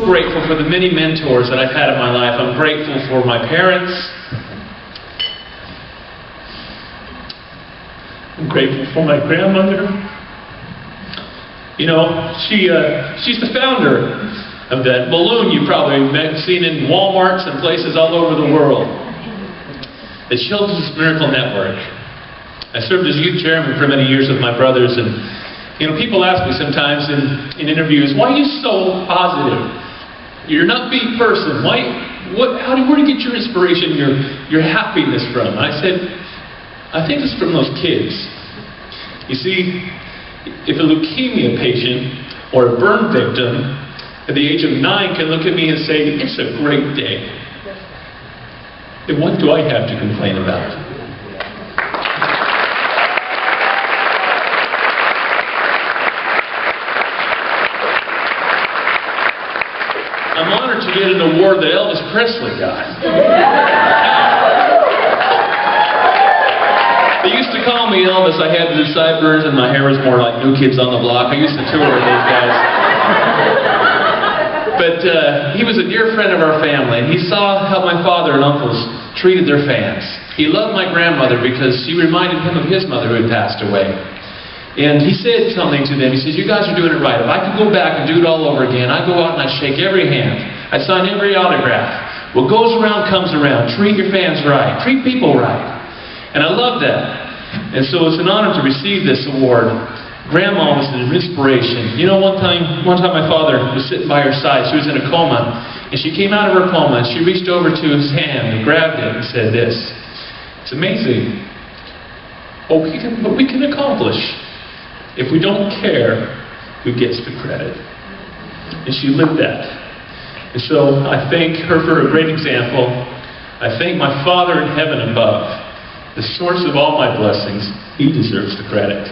grateful for the many mentors that I've had in my life. I'm grateful for my parents. I'm grateful for my grandmother. You know, she's the founder of that balloon you've probably seen in Walmarts and places all over the world. The Children's Miracle Network. I served as youth chairman for many years with my brothers, and you know, people ask me sometimes in interviews, why are you so positive? You're an upbeat person. Where do you get your inspiration, your happiness from? And I said, I think it's from those kids. You see, if a leukemia patient or a burn victim at the age of 9 can look at me and say, it's a great day, then what do I have to complain about? I'm honored to get an award that Elvis Presley got. They used to call me Elvis. I had blue sideburns and my hair was more like New Kids on the Block. I used to tour with those guys. But he was a dear friend of our family, and he saw how my father and uncles treated their fans. He loved my grandmother because she reminded him of his mother who had passed away. And he said something to them. He says, you guys are doing it right. If I could go back and do it all over again, I'd go out and I'd shake every hand. I'd sign every autograph. What goes around comes around. Treat your fans right. Treat people right. And I love that. And so it's an honor to receive this award. Grandma was an inspiration. You know, one time my father was sitting by her side. She was in a coma. And she came out of her coma and she reached over to his hand and grabbed it and said this. It's amazing what we can accomplish if we don't care who gets the credit. And she lived that. And so I thank her for a great example. I thank my Father in heaven above, the source of all my blessings. He deserves the credit.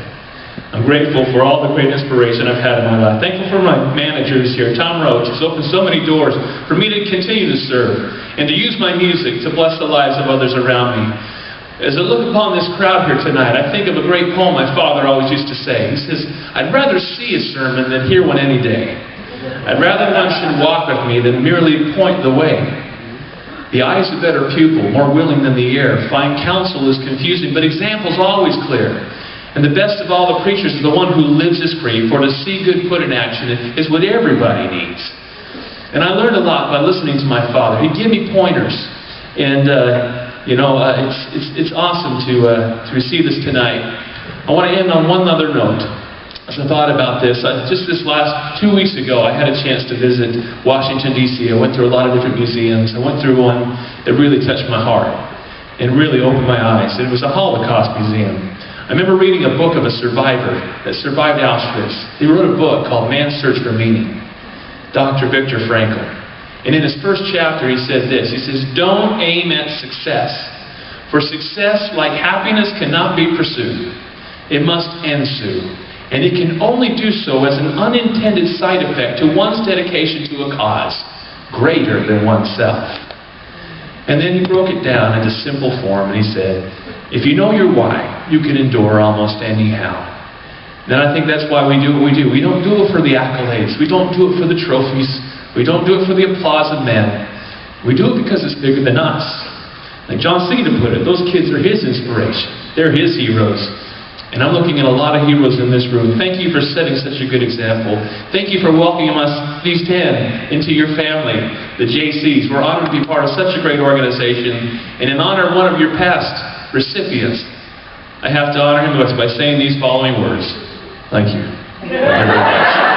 I'm grateful for all the great inspiration I've had in my life. Thankful for my managers here. Tom Roach has opened so many doors for me to continue to serve and to use my music to bless the lives of others around me. As I look upon this crowd here tonight, I think of a great poem my father always used to say. He says, I'd rather see a sermon than hear one any day. I'd rather one should walk with me than merely point the way. The eye's a better pupil, more willing than the ear. Fine counsel is confusing, but example's always clear. And the best of all the preachers is the one who lives his creed, for to see good put in action is what everybody needs. And I learned a lot by listening to my father. He'd give me pointers. And you know, it's awesome to receive this tonight. I want to end on one other note. As I thought about this, just this last 2 weeks ago, I had a chance to visit Washington, D.C. I went through a lot of different museums. I went through one that really touched my heart and really opened my eyes. It was a Holocaust museum. I remember reading a book of a survivor that survived Auschwitz. He wrote a book called Man's Search for Meaning, Dr. Viktor Frankl. And in his first chapter, he said this. He says, don't aim at success. For success, like happiness, cannot be pursued. It must ensue. And it can only do so as an unintended side effect to one's dedication to a cause greater than oneself. And then he broke it down into simple form, and he said, if you know your why, you can endure almost any how. And I think that's why we do what we do. We don't do it for the accolades. We don't do it for the trophies. We don't do it for the applause of men. We do it because it's bigger than us. Like John Cena put it, those kids are his inspiration. They're his heroes. And I'm looking at a lot of heroes in this room. Thank you for setting such a good example. Thank you for welcoming us, these 10, into your family, the JCs. We're honored to be part of such a great organization. And in honor of one of your past recipients, I have to honor him by saying these following words. Thank you very much.